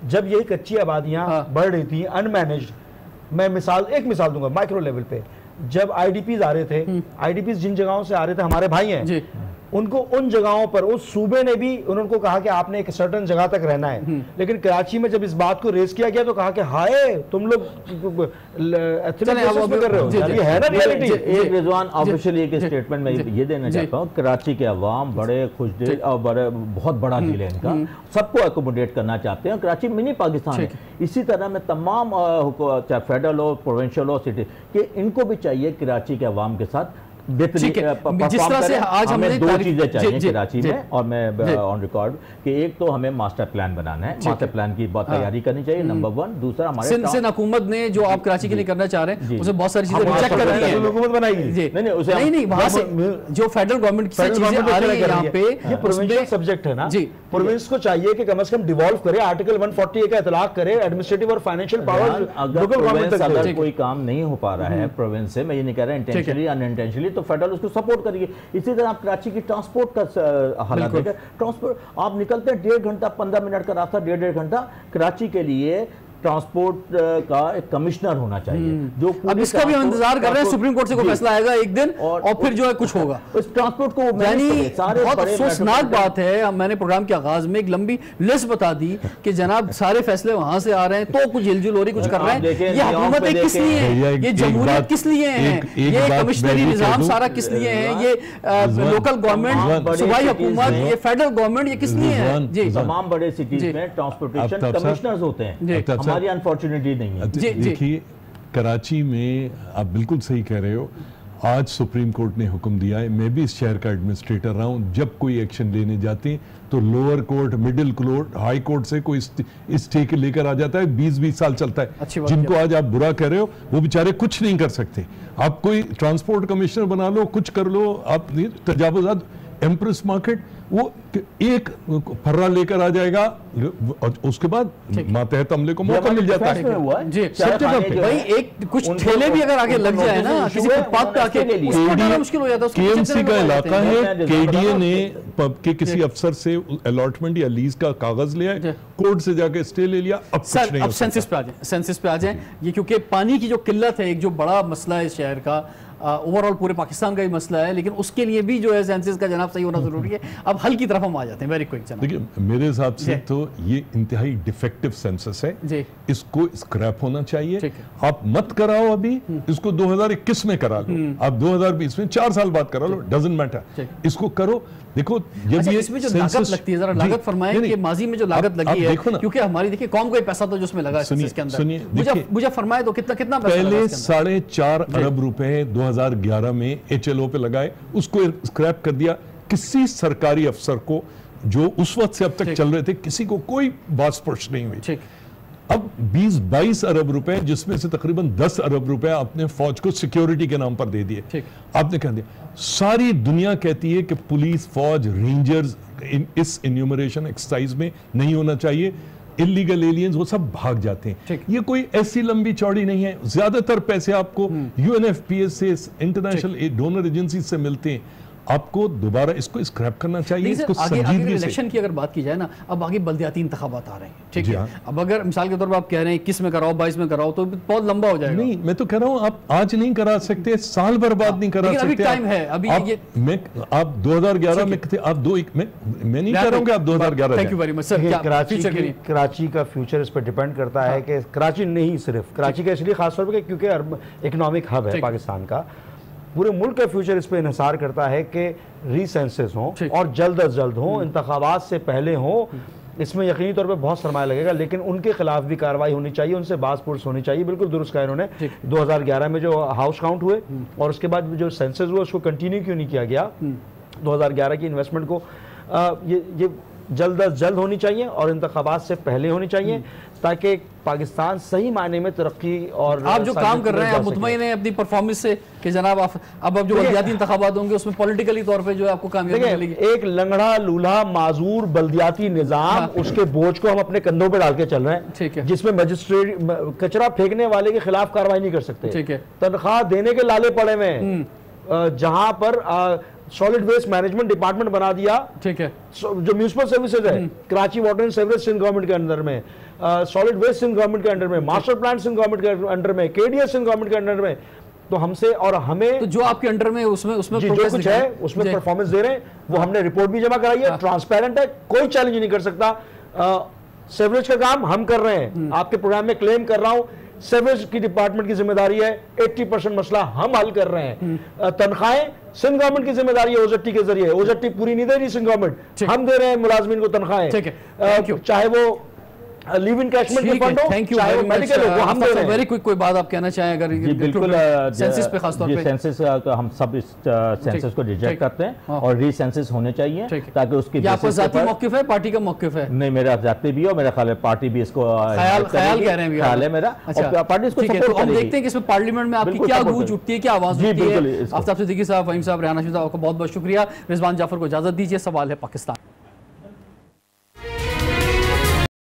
जब यही कच्ची आबादियां बढ़ रही थी अनमैनेज्ड, मैं एक मिसाल दूंगा माइक्रो लेवल पे, जब आईडीपीज आ रहे थे, आईडीपीज जिन जगहों से आ रहे थे, हमारे भाई हैं, उनको उन जगहों पर उस सूबे ने भी उनको कहा कि आपने एक सर्टेन जगह तक रहना है, लेकिन कराची में जब इस बात को रेज किया गया तो कहा कि हाय तुम लोग कर रहे हो, ये है ना रियलिटी। एक रिजवान ऑफिशियली एक स्टेटमेंट में ये देना चाहता हूँ, कराची के अवाम बड़े खुशदिल और बड़े बहुत बड़ा दिल है इनका, सबको एकोमोडेट करना चाहते हैं। कराची मिनी पाकिस्तान है। इसी तरह में तमाम चाहे फेडरल हो, प्रोविंशियल हो, सिटी के, इनको भी चाहिए कराची के अवाम के साथ जिस तरह से आज हमें दो चीजें चाहिए कराची में, और मैं ऑन रिकॉर्ड कि एक तो हमें मास्टर प्लान बनाना है, मास्टर प्लान की बहुत तैयारी करनी चाहिए, नंबर 1। दूसरा हमारे सिंध हुकूमत ने जो आप कराची के लिए करना चाह रहे हैं उसे बहुत सारी चीजें रिजेक्ट कर दी है, हुकूमत बनाएगी। नहीं वहां से जो फेडरल गवर्नमेंट की चीजें आ रही है यहाँ पे, ये प्रोविंशियल सब्जेक्ट है ना जी। प्रोविंस को चाहिए कि कम से कम डिवॉल्व करे, आर्टिकल 140 का इतलाक करे, एडमिनिस्ट्रेटिव और फाइनेंशियल पावर लोकल गवर्नमेंट तक। अगर कोई काम नहीं हो पा रहा है प्रोविंस से, मैं ये नहीं कह रहा इंटेंशनली अनइंटेंशनली, तो फेडरल उसको सपोर्ट करिए। इसी तरह आप कराची की ट्रांसपोर्ट का हालात देखें, ट्रांसपोर्ट आप निकलते हैं 1.5 घंटा 15 मिनट का रास्ता, 1.5 घंटा कराची के लिए ट्रांसपोर्ट का एक कमिश्नर होना चाहिए, जो अब इसका भी हम इंतजार कर रहे हैं, सुप्रीम कोर्ट से कोई फैसला आएगा एक दिन और फिर जो है कुछ होगा इस ट्रांसपोर्ट को। बहुत अफसोसनाक बात है, मैंने प्रोग्राम के आगाज में एक लंबी लिस्ट बता दी कि जनाब सारे फैसले वहां से आ रहे हैं, तो कुछ हिलजुल हो रही, कुछ कर रहे हैं। ये हुकूमत किस लिए है, ये जमहूरियत किस लिए है, ये कमिश्नरी निजाम सारा किस लिए है, ये लोकल गवर्नमेंट, सूबाई हुकूमत, ये फेडरल गवर्नमेंट, ये किस लिए है जी। तमाम बड़े सिटीज में ट्रांसपोर्टेशन कमिश्नर्स होते हैं, हमारी अनफॉर्चुनेटली नहीं है। देखिए कराची में आप बिल्कुल सही कह रहे हो, आज सुप्रीम कोर्ट ने हुक्म दिया है, मैं भी इस शहर का एडमिनिस्ट्रेटर रहा हूं, जब कोई एक्शन लेने जाते हैं तो lower court, middle court, high court से कोई स्टे लेकर आ जाता है, 20-20 साल चलता है। जिनको आज आप बुरा कह रहे हो वो बेचारे कुछ नहीं कर सकते। आप कोई ट्रांसपोर्ट कमिश्नर बना लो, कुछ कर लो, आप तजावुजात एम्प्रेस मार्केट, वो एक फर्रा लेकर आ जाएगा और उसके बाद मातहत हमले को मौका मिल जाता है जी। भाई एक कुछ ठेले भी अगर आगे लग जाए ना किसी फुटपाथ पे आके, मुश्किल हो जाता है। केएमसी का इलाका है, केडीए ने के किसी अफसर से अलॉटमेंट या लीज का कागज लिया, कोर्ट से जाके स्टे ले लिया। अब सेंसस पे आ जाए ये, क्योंकि पानी की जो किल्लत है, एक जो बड़ा मसला है शहर का, ओवरऑल पूरे पाकिस्तान का ही मसला है, लेकिन उसके लिए भी जो है सेंसस का जनाब सही होना जरूरी है। अब हल की तरफ हम आ जाते हैं, वेरी क्विक जनाब। देखिए मेरे हिसाब से तो ये इंतहाई डिफेक्टिव सेंसस है जी। इसको स्क्रैप होना चाहिए, आप मत कराओ अभी, इसको 2021 में करा लो, आप 2020 में 4 साल बाद करा लो, डजंट मैटर, इसको करो देखो जब ये इसमें जो लागत लगती है, जरा लागत फरमाएं कि माजी में जो लागत लगी है, क्योंकि हमारी देखिए कौम का पैसा तो जो उसमें लगा है इसके अंदर, मुझे फरमाए तो कितना कितना पैसा पहले 4.5 अरब रुपए 2011 में HLO पे लगाए, उसको स्क्रैप कर दिया। किसी सरकारी अफसर को जो उस वक्त से अब तक चल रहे थे, किसी को कोई बात स्पर्श नहीं हुई। अब 20-22 अरब रुपए, जिसमें से तकरीबन 10 अरब रुपए आपने फौज को सिक्योरिटी के नाम पर दे दिए। आपने कह दिया, सारी दुनिया कहती है कि पुलिस, फौज, रेंजर्स इस इन्यूमरेशन एक्सरसाइज में नहीं होना चाहिए, इलीगल एलियंस वो सब भाग जाते हैं। ये कोई ऐसी लंबी चौड़ी नहीं है। ज्यादातर पैसे आपको UNFPA से, इंटरनेशनल डोनर एजेंसी से मिलते हैं। आपको दोबारा इसको स्क्रैप करना चाहिए, इसको संजीदगी से। इलेक्शन की अगर बात की जाए ना, अब आगे बल्दियाती इंतखाबात आ रहे हैं, ठीक है। अब अगर मिसाल के तौर पर आप कह रहे हैं 21 में कराओ, 22 में कराओ, तो बहुत लंबा हो जाएगा। नहीं, मैं तो कह रहा हूं आप आज नहीं करा सकते, साल बर्बाद नहीं करा सकते। अभी टाइम है, अभी आप 2011 में थे, आप मैं नहीं कह रहा हूं कि आप 2011। Thank you very much sir. Karachi का फ्यूचर इस पर डिपेंड करता है कि कराची नहीं, सिर्फ कराची का इसलिए खासतौर पर क्योंकि इकोनॉमिक हब है पाकिस्तान का, पूरे मुल्क का फ्यूचर इस पे इन्हिसार करता है कि रीसेंसेस हों और जल्द अज जल्द हों, इंतखाबात से पहले हों। इसमें यकीनी तौर पे बहुत सरमाया लगेगा, लेकिन उनके खिलाफ भी कार्रवाई होनी चाहिए, उनसे बासपुरस होनी चाहिए। बिल्कुल दुरुस्त कहा इन्होंने। 2011 में जो हाउस काउंट हुए और उसके बाद जो सेंसस हुआ, उसको कंटिन्यू क्यों नहीं किया गया? 2011 की इन्वेस्टमेंट को ये जल्द अज जल्द होनी चाहिए और इंतखाबात से पहले होनी चाहिए, ताकि पाकिस्तान सही मायने में तरक्की और आप जो काम कर रहे हैं, आप मुतमईन हैं अपनी परफॉर्मेंस से कि जनाब आप अब जो बल्दियाती इंतखाबात होंगे उसमें पॉलिटिकली तौर पे जो है आपको कामयाबी मिलेगी? एक लंगड़ा लूल्हा माजूर बल्दियाती निजाम, उसके बोझ को हम अपने कंधों पे डाल के चल रहे हैं, ठीक है, जिसमें मजिस्ट्रेट कचरा फेंकने वाले के खिलाफ कार्रवाई नहीं कर सकते, ठीक है, तनख्वाह देने के लाले पड़े हुए, जहां पर सॉलिड वेस्ट मैनेजमेंट डिपार्टमेंट बना दिया, ठीक है, जो म्यूनिसिपल सर्विसेज है, Karachi water and sewerage Sindh government के अंडर में, सॉलिड वेस्ट सिंध गवर्नमेंट के अंडर में, मास्टर प्लान सिंध गवर्नमेंट के अंडर में, KDS सिंध गवर्नमेंट के अंडर में। तो हमसे और हमें तो जो आपके अंडर में उसमें जो कुछ है उसमें परफॉर्मेंस दे रहे हैं, वो हमने रिपोर्ट भी जमा कराई है, ट्रांसपेरेंट है, कोई चैलेंज नहीं कर सकता। सीवरेज का काम हम कर रहे हैं, आपके प्रोग्राम में क्लेम कर रहा हूं, सीवरेज की डिपार्टमेंट की जिम्मेदारी है, 80% मसला हम हल कर रहे हैं। तनख्वाहें सिंध गवर्नमेंट की जिम्मेदारी है, OZT के जरिए, OZT पूरी नहीं दे रही सिंध गवर्नमेंट, हम दे रहे हैं मुलाजमीन को तनख्वाहें, चाहे वो लीव इन कैशमेंट के फंड हो, चाहे वो मेडिकल हो, वो हम दे रहे हैं। वेरी क्विक कोई बात आप कहना चाहें अगर? बिल्कुल, सेंसस पे खास तौर पे सेंसस तो हम सब इस सेंसस को रिजेक्ट करते हैं और रीसेंसस होने चाहिए, ताकि उसकी आपका ज़ाती मौक़िफ़ है, पार्टी का मौक़िफ़ है? नहीं, मेरा ज़ाती भी है, मेरा ख्याल है पार्टी भी इसको ख्याल कह रहे हैं, ख्याल है मेरा, पार्टी इसको सपोर्ट करेगी। हम देखते हैं कि इसमें पार्लियामेंट में आपकी क्या गूंज उठती है, क्या आवाज़ उठती है। आफ्ताब सिद्दीकी साहब, फ़हीम साहब, रेहाना शिदा, आपका बहुत बहुत शुक्रिया। रिजवान जाफर को इजाज़त दीजिए। सवाल है पाकिस्तान।